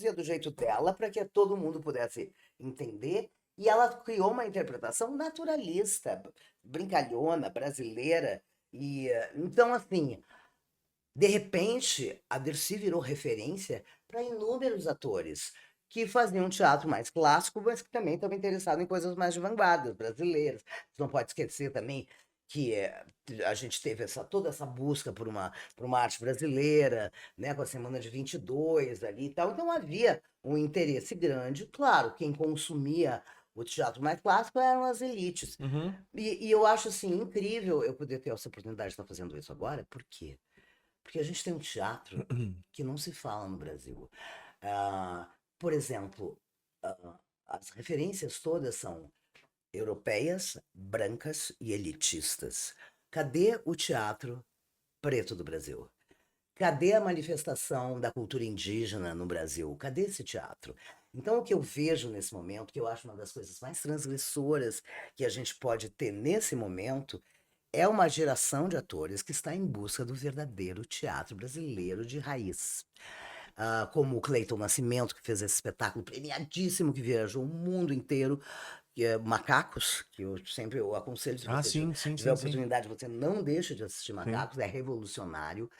traduzia do jeito dela para que todo mundo pudesse entender. E ela criou uma interpretação naturalista, brincalhona, brasileira. E então, assim, de repente, a Dercy virou referência para inúmeros atores que faziam teatro mais clássico, mas que também estavam interessados em coisas mais de vanguarda, brasileiras. Você não pode esquecer também que a gente teve toda essa busca por uma arte brasileira, né, com a Semana de 22 ali e tal. Então havia um interesse grande. Claro, quem consumia o teatro mais clássico eram as elites. Uhum. E eu acho assim incrível eu poder ter essa oportunidade de estar fazendo isso agora. Por quê? Porque a gente tem um teatro que não se fala no Brasil. Ah, por exemplo, as referências todas são europeias, brancas e elitistas. Cadê o teatro preto do Brasil? Cadê a manifestação da cultura indígena no Brasil? Cadê esse teatro? Então, o que eu vejo nesse momento, que eu acho uma das coisas mais transgressoras que a gente pode ter nesse momento, é uma geração de atores que está em busca do verdadeiro teatro brasileiro de raiz. Como o Cleiton Nascimento, que fez esse espetáculo premiadíssimo, que viajou o mundo inteiro, que é Macacos, que eu aconselho, se Ah, você sim, sim, tiver a sim, sim. oportunidade, você não deixa de assistir Sim. Macacos, é revolucionário.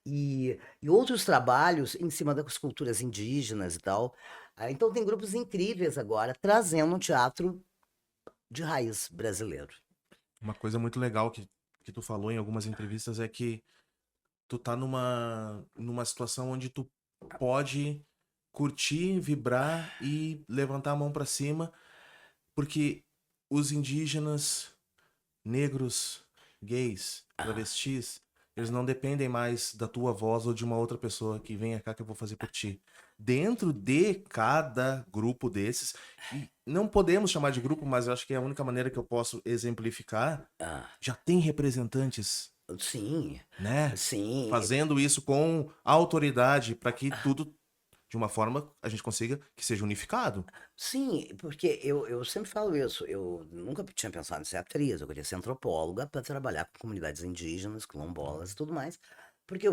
E outros trabalhos em cima das culturas indígenas e tal. Então tem grupos incríveis agora trazendo um teatro de raiz brasileiro. Uma coisa muito legal que tu falou em algumas entrevistas é que tu tá numa situação onde tu pode curtir, vibrar e levantar a mão pra cima, porque os indígenas, negros, gays, travestis, eles não dependem mais da tua voz ou de uma outra pessoa que venha cá que eu vou fazer por ti. Dentro de cada grupo desses, e não podemos chamar de grupo, mas eu acho que é a única maneira que eu posso exemplificar, Ah, já tem representantes, sim, né? sim. Fazendo isso com autoridade para que tudo, de uma forma, a gente consiga que seja unificado. Sim, porque eu sempre falo isso. Eu nunca tinha pensado em ser atriz, eu queria ser antropóloga para trabalhar com comunidades indígenas, quilombolas e tudo mais, porque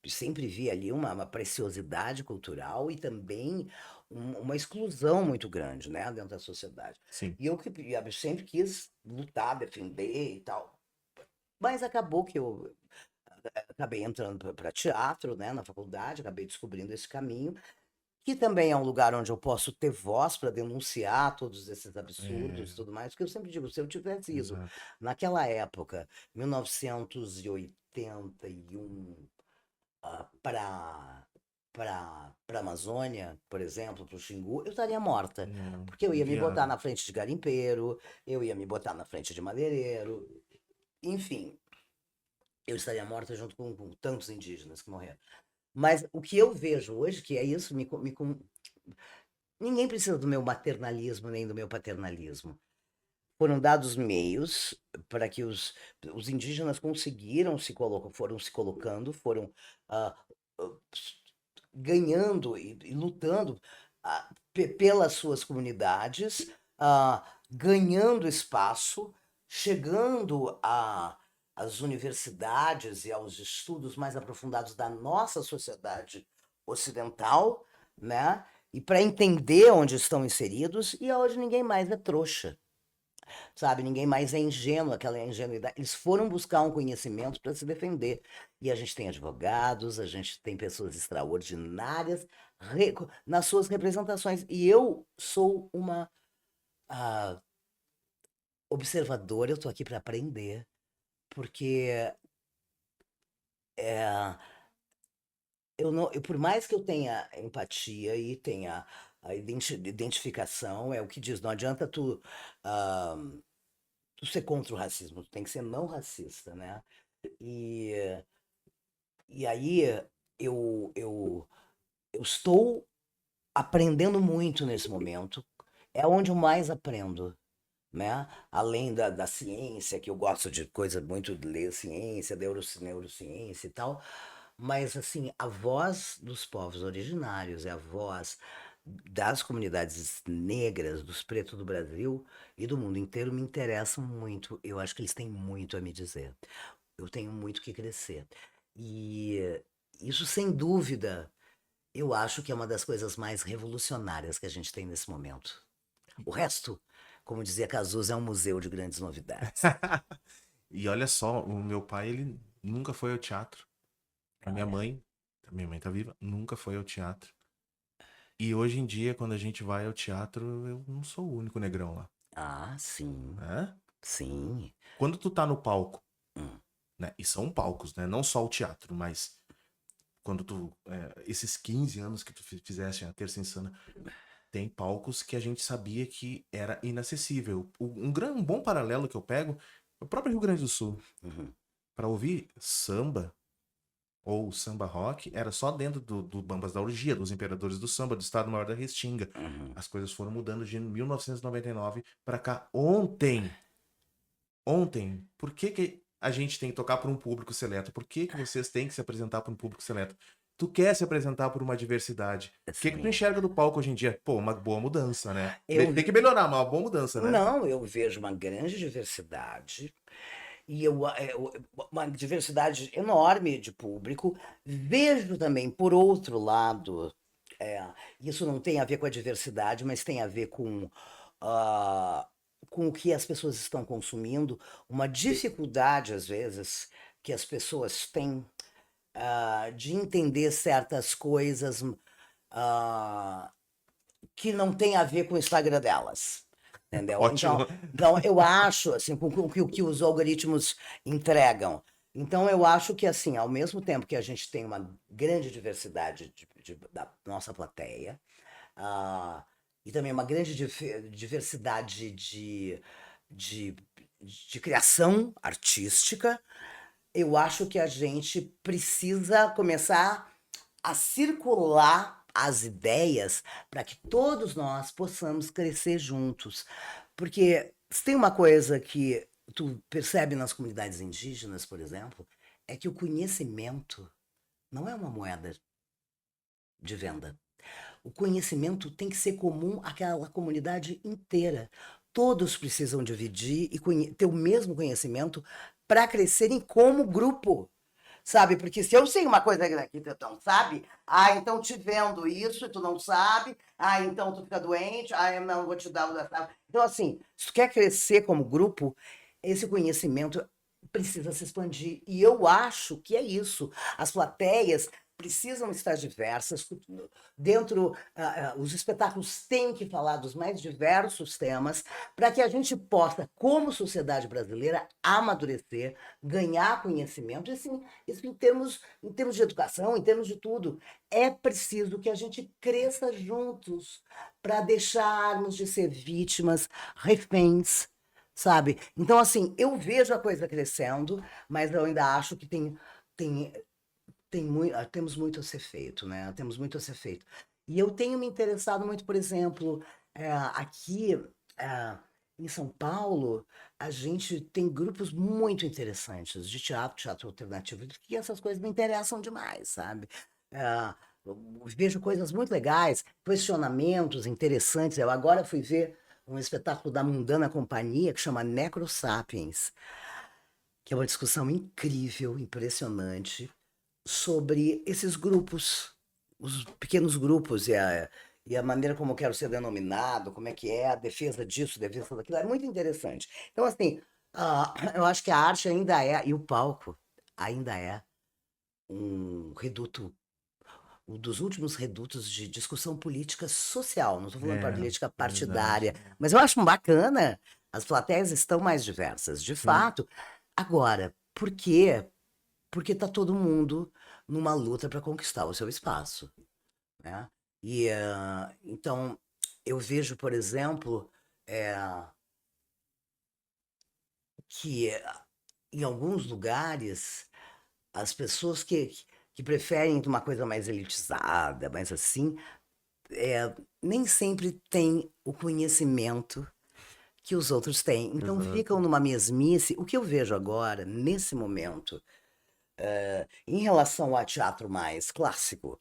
sempre via ali uma preciosidade cultural e também uma exclusão muito grande, né, dentro da sociedade. Sim. Eu sempre quis lutar, defender e tal. Mas acabou que eu acabei entrando para teatro, né, na faculdade, acabei descobrindo esse caminho que também é um lugar onde eu posso ter voz para denunciar todos esses absurdos e É, tudo mais, porque eu sempre digo, se eu tivesse isso exato. naquela época, 1981, para a Amazônia, por exemplo, para o Xingu, eu estaria morta. Porque eu ia me botar Inviável. na frente de garimpeiro, eu ia me botar na frente de madeireiro, enfim, eu estaria morta junto com tantos indígenas que morreram. Mas o que eu vejo hoje, que é isso, ninguém precisa do meu maternalismo nem do meu paternalismo. Foram dados meios para que os indígenas conseguiram foram se colocando, foram ah, ah, ganhando e lutando pelas suas comunidades, ganhando espaço, chegando às universidades e aos estudos mais aprofundados da nossa sociedade ocidental, né? E para entender onde estão inseridos, e hoje ninguém mais é trouxa, sabe? Ninguém mais é ingênuo, aquela ingenuidade. Eles foram buscar um conhecimento para se defender. E a gente tem advogados, a gente tem pessoas extraordinárias nas suas representações. E eu sou uma ah, observadora, eu estou aqui para aprender, porque por mais que eu tenha empatia e tenha a identificação, é o que diz, não adianta ah, tu ser contra o racismo, tu tem que ser não racista, né? E, e aí eu, eu, eu estou aprendendo muito nesse momento. É onde eu mais aprendo, né? Além da ciência, que eu gosto de coisa muito de ler ciência, neurociência e tal. Mas, assim, a voz dos povos originários, é a voz das comunidades negras, dos pretos do Brasil e do mundo inteiro me interessam muito. Eu acho que eles têm muito a me dizer. Eu tenho muito que crescer. E isso, sem dúvida, Eu acho que é uma das coisas mais revolucionárias que a gente tem nesse momento. O resto, como dizia Cazuza, é um museu de grandes novidades. E olha só, o meu pai, ele nunca foi ao teatro. Olha. A minha mãe tá viva, nunca foi ao teatro. E hoje em dia, quando a gente vai ao teatro, eu não sou o único negrão lá, Ah, sim, né? sim. Quando tu tá no palco, Hum, né? E são palcos, né? Não só o teatro, mas quando esses 15 anos que tu fizeste a Terça Insana, tem palcos que a gente sabia que era inacessível. Um bom paralelo que eu pego é o próprio Rio Grande do Sul. uhum, Para ouvir samba ou samba rock, era só dentro do Bambas da Orgia, dos Imperadores do Samba, do Estado Maior da Restinga. uhum. As coisas foram mudando de 1999 para cá. Ontem, por que que a gente tem que tocar para um público seleto? Por que que vocês têm que se apresentar para um público seleto? Tu quer se apresentar por uma diversidade. O que que tu Sim. enxerga do palco hoje em dia? Pô, uma boa mudança, né? Eu, Tem que melhorar, mas uma boa mudança, né? não, eu vejo uma grande diversidade e uma diversidade enorme de público. Vejo também, por outro lado, é, isso não tem a ver com a diversidade, mas tem a ver ah, com o que as pessoas estão consumindo, uma dificuldade, às vezes, que as pessoas têm de entender certas coisas ah, que não tem a ver com o Instagram delas. Entendeu? Ótimo. Então eu acho, assim, com o que os algoritmos entregam. Então eu acho que, assim, ao mesmo tempo que a gente tem uma grande diversidade da nossa plateia, ah, e também uma grande diversidade de, de criação artística, eu acho que a gente precisa começar a circular as ideias para que todos nós possamos crescer juntos. Porque se tem uma coisa que tu percebe nas comunidades indígenas, por exemplo, é que o conhecimento não é uma moeda de venda. O conhecimento tem que ser comum àquela comunidade inteira. Todos precisam dividir e ter o mesmo conhecimento para crescerem como grupo. Sabe? Porque se eu sei uma coisa que tu não sabe, então te vendo isso e tu não sabe, então tu fica doente, eu não vou te dar o. Então, assim, se tu quer crescer como grupo, esse conhecimento precisa se expandir. E eu acho que é isso. As plateias precisam estar diversas. Dentro, os espetáculos têm que falar dos mais diversos temas para que a gente possa, como sociedade brasileira, amadurecer, ganhar conhecimento, e assim, isso em termos de educação, em termos de tudo. É preciso que a gente cresça juntos para deixarmos de ser vítimas, reféns, sabe? Então, assim, eu vejo a coisa crescendo, mas eu ainda acho que tem, temos muito a ser feito, né? Temos muito a ser feito. E eu tenho me interessado muito, por exemplo, aqui em São Paulo, a gente tem grupos muito interessantes de teatro, teatro alternativo, que essas coisas me interessam demais, sabe? Eu vejo coisas muito legais, questionamentos interessantes. Eu agora fui ver um espetáculo da Mundana Companhia que chama Necrosapiens, que é uma discussão incrível, impressionante, sobre esses grupos, os pequenos grupos e a maneira como eu quero ser denominado, como é que é a defesa disso, a defesa daquilo, é muito interessante. Então, assim, eu acho que a arte ainda é, e o palco ainda é um reduto, um dos últimos redutos de discussão política social, não estou falando É, política verdade. partidária, mas eu acho bacana, as plateias estão mais diversas, de Sim. fato. Agora, por quê? Porque está todo mundo numa luta para conquistar o seu espaço, né? E então eu vejo, por exemplo, eh, que em alguns lugares as pessoas que preferem uma coisa mais elitizada, mais assim, nem sempre têm o conhecimento que os outros têm. Então ficam Exato. numa mesmice. O que eu vejo agora, nesse momento, em relação ao teatro mais clássico.